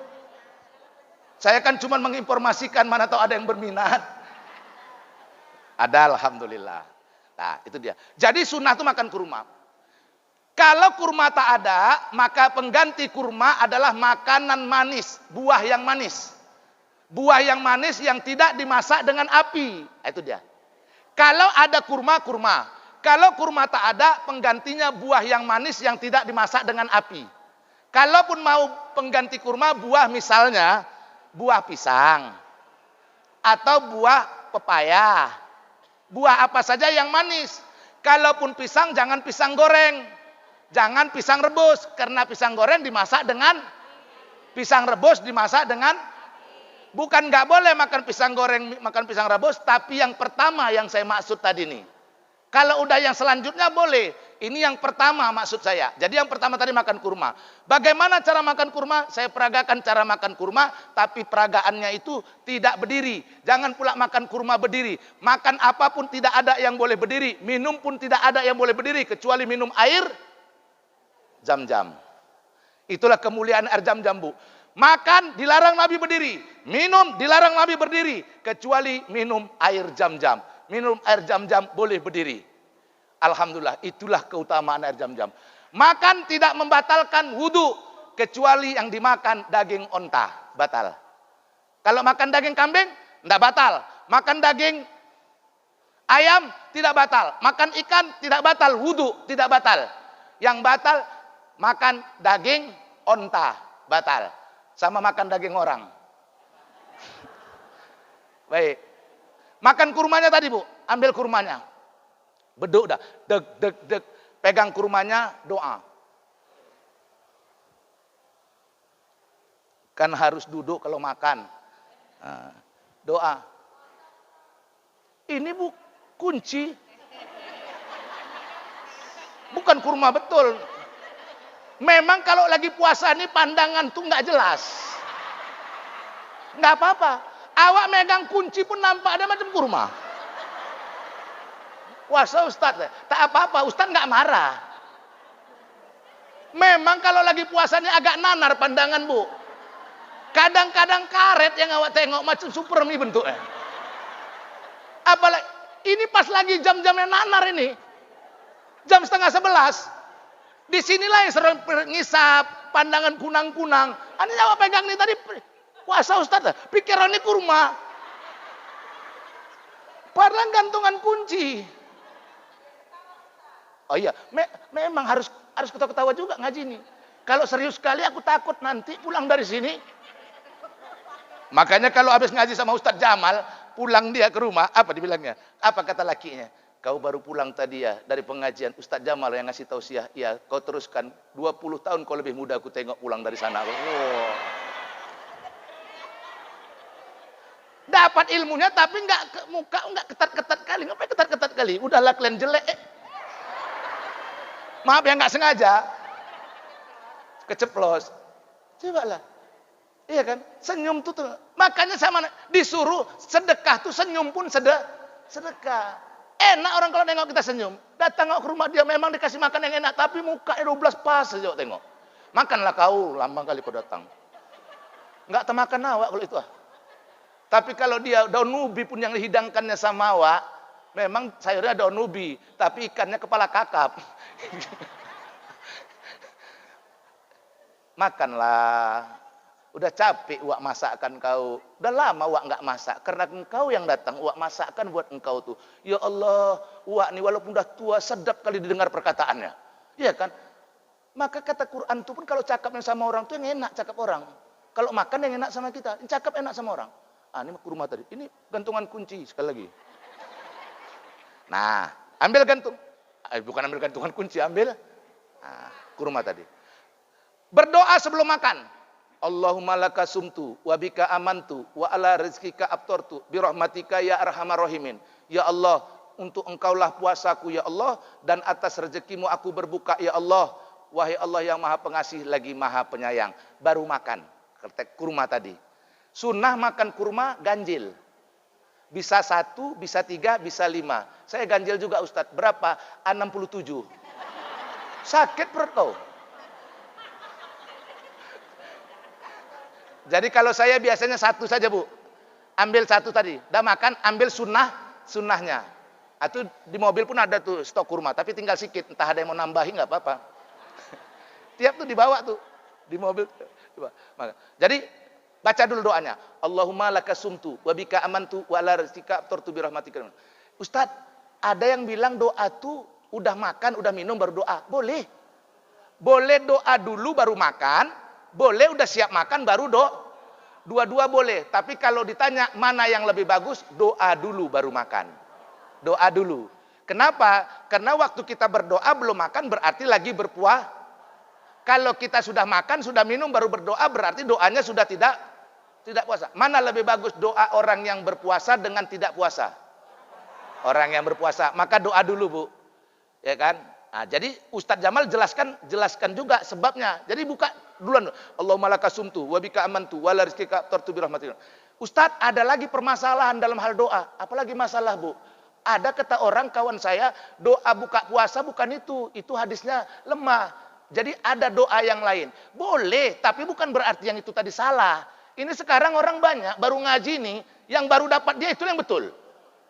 Saya kan cuma menginformasikan, mana tahu ada yang berminat. Ada, alhamdulillah. Nah, itu dia. Jadi sunnah itu makan kurma. Kalau kurma tak ada, maka pengganti kurma adalah makanan manis, buah yang manis. Buah yang manis yang tidak dimasak dengan api. Itu dia. Kalau ada kurma, kurma. Kalau kurma tak ada, penggantinya buah yang manis yang tidak dimasak dengan api. Kalaupun mau pengganti kurma, buah misalnya buah pisang atau buah pepaya. Buah apa saja yang manis. Kalaupun pisang, jangan pisang goreng. Jangan pisang rebus. Karena pisang goreng dimasak dengan, pisang rebus dimasak dengan, bukan nggak boleh makan pisang goreng, makan pisang rebus. Tapi yang pertama yang saya maksud tadi nih. Kalau udah yang selanjutnya boleh. Ini yang pertama maksud saya. Jadi yang pertama tadi makan kurma. Bagaimana cara makan kurma? Saya peragakan cara makan kurma. Tapi peragaannya itu tidak berdiri. Jangan pula makan kurma berdiri. Makan apapun tidak ada yang boleh berdiri. Minum pun tidak ada yang boleh berdiri. Kecuali minum air Zam-Zam. Itulah kemuliaan air Zam-Zam, Bu. Makan dilarang Nabi berdiri. Minum dilarang Nabi berdiri. Kecuali minum air Zam-Zam. Minum air Zam-Zam boleh berdiri. Alhamdulillah, itulah keutamaan air Zam-Zam. Makan tidak membatalkan wudu. Kecuali yang dimakan daging onta. Batal. Kalau makan daging kambing, tidak batal. Makan daging ayam, tidak batal. Makan ikan, tidak batal. Wudu, tidak batal. Yang batal, makan daging onta. Batal. Sama makan daging orang. Baik. Makan kurmanya tadi, Bu. Ambil kurmanya. Beduk dah. Deg, deg, deg. Pegang kurmanya, doa. Kan harus duduk kalau makan. Nah, doa. Ini, Bu, kunci. Bukan kurma betul. Memang kalau lagi puasa ini pandangan tuh nggak jelas. Nggak apa-apa. Awak megang kunci pun nampak ada macam kurma. Puasa Ustaz, tak apa-apa, Ustaz nggak marah. Memang kalau lagi puasanya agak nanar pandangan, Bu. Kadang-kadang karet yang awak tengok macam super mie bentuknya. Apalagi ini pas lagi jam-jamnya nanar ini. Jam 10:30. Disinilah yang sering ngisap, pandangan kunang-kunang. Ini awak pegang nih tadi puasa Ustaz, pikiran ini kurma. Padahal gantungan kunci. Oh iya, memang harus ketawa-ketawa juga ngaji nih. Kalau serius sekali aku takut nanti pulang dari sini. Makanya kalau habis ngaji sama Ustadz Jamal, pulang dia ke rumah, apa dibilangnya? Apa kata lakinya? Kau baru pulang tadi ya dari pengajian Ustadz Jamal yang ngasih tausiah. Ya, kau teruskan 20 tahun kau lebih muda aku tengok pulang dari sana. Oh. Dapat ilmunya tapi enggak muka enggak ketat-ketat kali. Ngapain ketat-ketat kali? Udahlah kalian jelek. Maaf ya nggak sengaja. Keceplos. Cobalah. Iya kan? Senyum tuh. Makanya sama disuruh sedekah tuh senyum pun sedekah. Enak orang kalau nengok kita senyum. Datang ke rumah dia memang dikasih makan yang enak. Tapi mukanya 12 pas saja tengok. Makanlah kau. Lama kali kau datang. Nggak termakan awak kalau itu. Tapi kalau dia daun ubi pun yang dihidangkannya sama awak. Memang sayurnya daun ubi. Tapi ikannya kepala kakap. Makanlah. Udah capek uak masakkan kau. Udah lama uak nggak masak. Karena engkau yang datang uak masakkan buat engkau tuh. Ya Allah, uak nih walaupun udah tua sedap kali didengar perkataannya. Iya kan? Maka kata Quran tuh pun kalau cakapnya sama orang tuh yang enak cakap orang. Kalau makan yang enak sama kita, yang cakap enak sama orang. Ah, ini kurma tadi. Ini gantungan kunci sekali lagi. Nah, ambil gantung. Bukan ambil gantungan kunci, ambil kurma tadi. Berdoa sebelum makan. Allahumma laka sumtu wa bika amantu wa ala rizkika abtortu bi rahmatika ya arhamar rahimin. Ya Allah, untuk engkaulah puasaku ya Allah dan atas rezekimu aku berbuka ya Allah. Wahai Allah yang Maha Pengasih lagi Maha Penyayang. Baru makan kurma tadi. Sunnah makan kurma ganjil. Bisa 1, bisa 3, bisa 5. Saya ganjil juga Ustadz. Berapa? 67. Sakit perut kau. Jadi kalau saya biasanya 1 saja Bu. Ambil 1 tadi. Udah makan, ambil sunnahnya. Atau di mobil pun ada tuh stok kurma. Tapi tinggal sedikit. Entah ada yang mau nambahin nggak apa-apa. Tiap tuh dibawa tuh. Di mobil. Jadi baca dulu doanya. Allahumma laka sumtu wa bika amantu wa ala rizqika aftartu bi rahmatika. Ustaz, ada yang bilang doa tuh udah makan, udah minum baru doa. Boleh. Boleh doa dulu baru makan, boleh udah siap makan baru doa. Dua-dua boleh, tapi kalau ditanya mana yang lebih bagus, doa dulu baru makan. Doa dulu. Kenapa? Karena waktu kita berdoa belum makan berarti lagi berpuasa. Kalau kita sudah makan, sudah minum baru berdoa berarti doanya sudah tidak puasa. Mana lebih bagus doa orang yang berpuasa dengan tidak puasa? Orang yang berpuasa. Maka doa dulu, Bu. Ya kan? Nah, jadi Ustadz Jamal jelaskan juga sebabnya. Jadi buka duluan. Allahumma laka sumtu wa bika amantu wa la rizqika aftartu bi rahmatika. Ustadz, ada lagi permasalahan dalam hal doa. Apalagi masalah, Bu? Ada kata orang kawan saya, doa buka puasa bukan itu. Itu hadisnya lemah. Jadi ada doa yang lain. Boleh, tapi bukan berarti yang itu tadi salah. Ini sekarang orang banyak baru ngaji nih, yang baru dapat dia itu yang betul.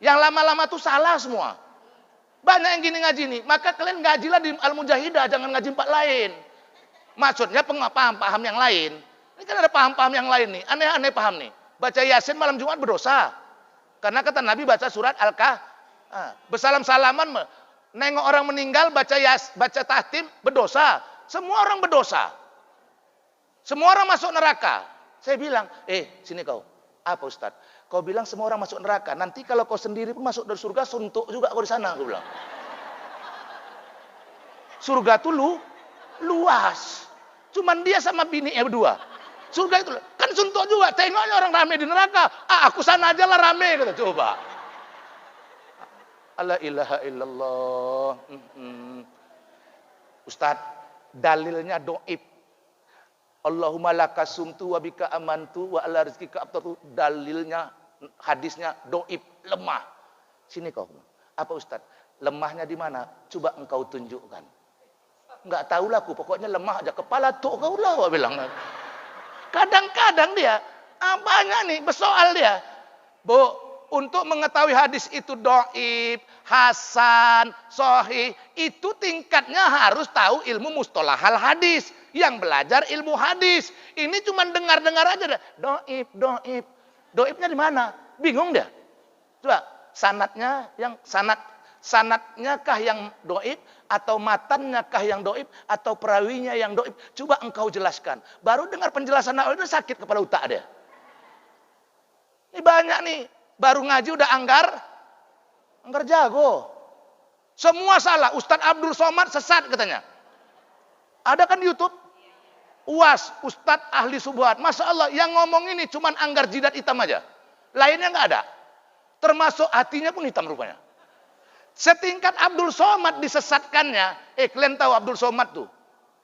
Yang lama-lama tuh salah semua. Banyak yang gini ngaji nih, maka kalian ngajilah di Al-Mujahidah, jangan ngaji tempat lain. Maksudnya paham-paham yang lain. Ini kan ada paham-paham yang lain nih, aneh-aneh paham nih. Baca Yasin malam Jumat berdosa. Karena kata Nabi baca surat Al-Kahf. Bersalam-salaman, nengok orang meninggal baca tahtim berdosa. Semua orang berdosa. Semua orang masuk neraka. Saya bilang, sini kau. Apa Ustaz? Kau bilang semua orang masuk neraka. Nanti kalau kau sendiri pun masuk dari surga, suntuk juga kau di sana. Aku bilang. Surga tuh luas. Cuman dia sama bininya berdua. Surga itu kan suntuk juga. Tengoknya orang rame di neraka. Aku sana aja lah rame. Kata, coba. La ilaha illallah. Ustaz, dalilnya doib. Allahumma laka sumtu wa bika amantu wa ala rizqika aftartu. Dalilnya, hadisnya doib, lemah. Sini kau. Apa Ustaz? Lemahnya di mana? Coba engkau tunjukkan. Enggak tahulah aku, pokoknya lemah aja. Kepala tuk kau lah, aku bilang. Kadang-kadang dia, banyak nih, bersoal dia. Bu, untuk mengetahui hadis itu doib, hasan, sahih, itu tingkatnya harus tahu ilmu mustalahal hadis. Yang belajar ilmu hadis. Ini cuma dengar-dengar aja. Doib. Doibnya di mana? Bingung dia. Coba, sanatnya kah yang doib? Atau matannya kah yang doib? Atau perawinya yang doib? Coba engkau jelaskan. Baru dengar penjelasan awal itu sakit kepala otak dia. Ini banyak nih. Baru ngaji udah anggar jago. Semua salah. Ustadz Abdul Somad sesat katanya. Ada kan di YouTube? UAS, Ustadz ahli subuhat. Masya Allah, yang ngomong ini cuman anggar jidat hitam aja. Lainnya nggak ada. Termasuk hatinya pun hitam rupanya. Setingkat Abdul Somad disesatkannya. Kalian tahu Abdul Somad tuh.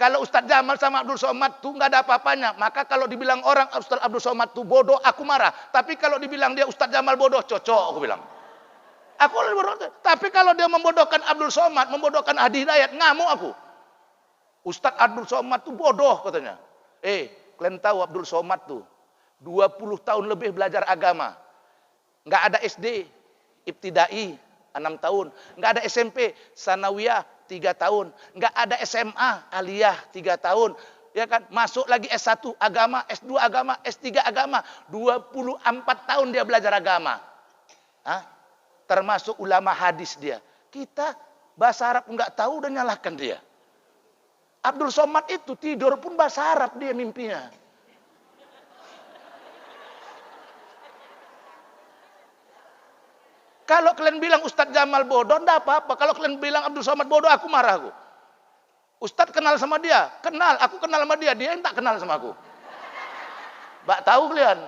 Kalau Ustadz Jamal sama Abdul Somad tuh nggak ada apa-apanya. Maka kalau dibilang orang Ustadz Abdul Somad tuh bodoh, aku marah. Tapi kalau dibilang dia Ustadz Jamal bodoh, cocok aku bilang. Aku bodoh. Tapi kalau dia membodohkan Abdul Somad, membodohkan Adi Hidayat, ngamuk aku. Ustadz Abdul Somad tuh bodoh katanya. Kalian tahu Abdul Somad tuh 20 tahun lebih belajar agama. Nggak ada SD, ibtidai 6 tahun. Nggak ada SMP, sanawiyah 3 tahun. Nggak ada SMA, aliyah 3 tahun. Ya kan? Masuk lagi S1 agama, S2 agama, S3 agama. 24 tahun dia belajar agama. Termasuk ulama hadis dia. Kita bahasa Arab nggak tahu udah nyalahkan dia. Abdul Somad itu tidur pun bahasa Arab dia mimpinya. Kalau kalian bilang Ustadz Jamal bodoh, enggak apa-apa. Kalau kalian bilang Abdul Somad bodoh, aku marah aku. Ustadz kenal sama dia, kenal. Aku kenal sama dia, dia yang tak kenal sama aku. Mbak tahu kalian?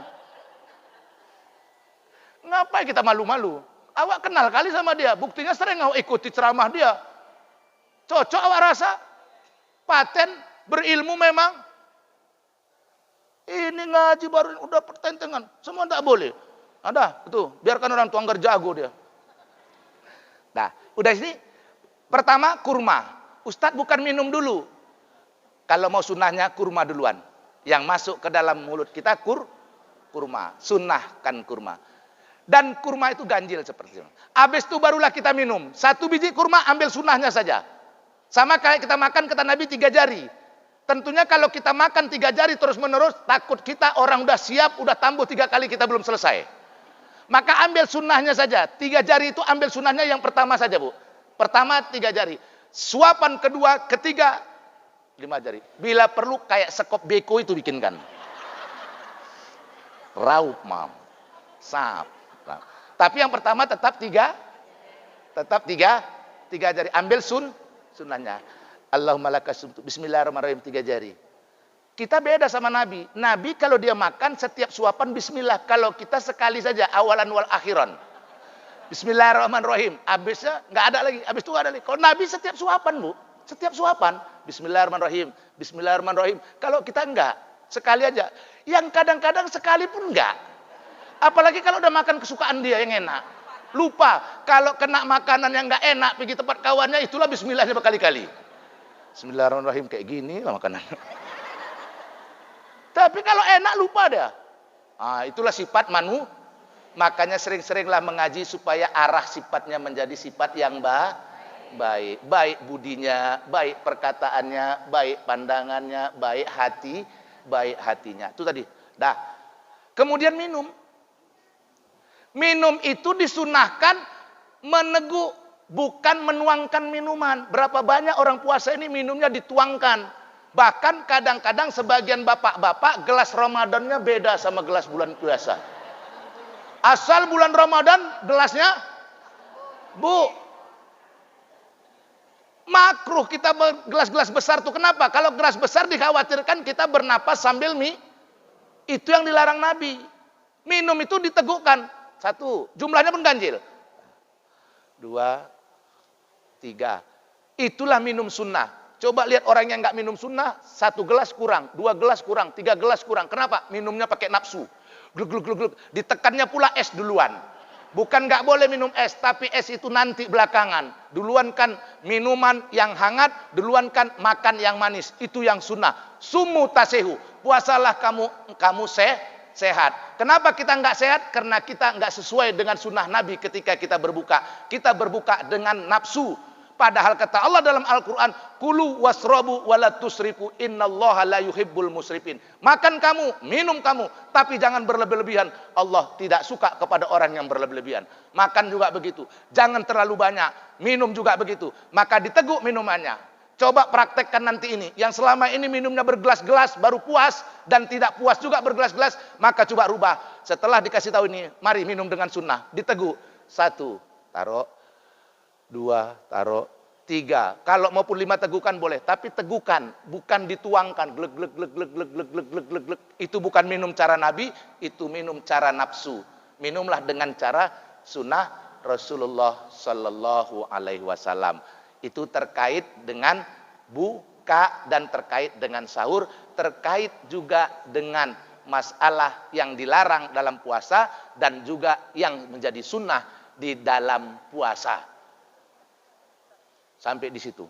Ngapain kita malu-malu? Awak kenal kali sama dia, buktinya sering awak ikuti ceramah dia. Cocok awak rasa? Paten, berilmu memang. Ini ngaji baru udah pertentangan. Semua tak boleh. Ada, itu. Biarkan orang tua nggak jago dia. Nah, udah sini. Pertama kurma. Ustadz bukan minum dulu. Kalau mau sunnahnya kurma duluan. Yang masuk ke dalam mulut kita kurma. Sunnahkan kurma. Dan kurma itu ganjil seperti itu. Habis itu barulah kita minum. 1 biji kurma ambil sunnahnya saja. Sama kayak kita makan kata Nabi 3 jari. Tentunya kalau kita makan 3 jari terus menerus, takut kita orang udah siap, udah tambah 3 kali kita belum selesai. Maka ambil sunnahnya saja. 3 jari itu ambil sunnahnya yang pertama saja, Bu. Pertama 3 jari. Suapan kedua, ketiga 5 jari. Bila perlu kayak sekop beko itu bikinkan. Raup mam. Sap. Tapi yang pertama tetap 3 jari. Ambil sunnahnya. Allahumma lakasumtu. Bismillahirrahmanirrahim 3 jari. Kita beda sama Nabi. Nabi kalau dia makan setiap suapan bismillah. Kalau kita sekali saja awalan wal akhiran. Bismillahirrahmanirrahim. Habisnya nggak ada lagi. Habis itu nggak ada lagi. Kalau Nabi setiap suapan, Bu. Setiap suapan. Bismillahirrahmanirrahim. Bismillahirrahmanirrahim. Kalau kita enggak. Sekali aja. Yang kadang-kadang sekali pun enggak. Apalagi kalau udah makan kesukaan dia yang enak. Lupa. Kalau kena makanan yang enggak enak. Pergi tempat kawannya. Itulah bismillahnya berkali-kali. Bismillahirrahmanirrahim. Kayak gini lah makanan. Tapi kalau enak lupa dia. Itulah sifat Makanya sering-seringlah mengaji supaya arah sifatnya menjadi sifat yang baik. Baik budinya, baik perkataannya, baik pandangannya, baik hatinya. Itu tadi. Dah. Kemudian minum. Minum itu disunahkan meneguk, bukan menuangkan minuman. Berapa banyak orang puasa ini minumnya dituangkan. Bahkan kadang-kadang sebagian bapak-bapak gelas Ramadannya beda sama gelas bulan puasa. Asal bulan Ramadan gelasnya, Bu, makruh kita gelas-gelas besar tuh. Kenapa? Kalau gelas besar dikhawatirkan kita bernapas sambil itu yang dilarang Nabi. Minum itu ditegukkan. 1, jumlahnya pun ganjil. 2, 3. Itulah minum sunnah. Coba lihat orang yang nggak minum sunnah, 1 gelas kurang, 2 gelas kurang, 3 gelas kurang. Kenapa? Minumnya pakai nafsu. Gluk, gluk, gluk, gluk. Ditekannya pula es duluan. Bukan nggak boleh minum es, tapi es itu nanti belakangan. Duluan kan minuman yang hangat, duluan kan makan yang manis. Itu yang sunnah. Sumu tasehu. Puasalah kamu sehat. Kenapa kita nggak sehat? Karena kita nggak sesuai dengan sunnah Nabi ketika kita berbuka. Kita berbuka dengan nafsu. Padahal kata Allah dalam Al-Quran, kulu wasrobu wala tusrifu innallaha la yuhibbul musrifin. Makan kamu, minum kamu, tapi jangan berlebih-lebihan. Allah tidak suka kepada orang yang berlebih-lebihan. Makan juga begitu. Jangan terlalu banyak. Minum juga begitu. Maka diteguk minumannya. Coba praktekkan nanti ini. Yang selama ini minumnya bergelas-gelas baru puas dan tidak puas juga bergelas-gelas, maka coba rubah. Setelah dikasih tahu ini, mari minum dengan sunnah. Diteguk. 1, taruh. 2, taruh. 3. Kalau maupun 5 tegukan boleh, tapi tegukan, bukan dituangkan. Glek glek glek glek glek glek glek glek glek glek. Itu bukan minum cara Nabi, itu minum cara nafsu. Minumlah dengan cara sunnah Rasulullah sallallahu alaihi wasallam. Itu terkait dengan buka dan terkait dengan sahur, terkait juga dengan masalah yang dilarang dalam puasa dan juga yang menjadi sunnah di dalam puasa. Sampai di situ.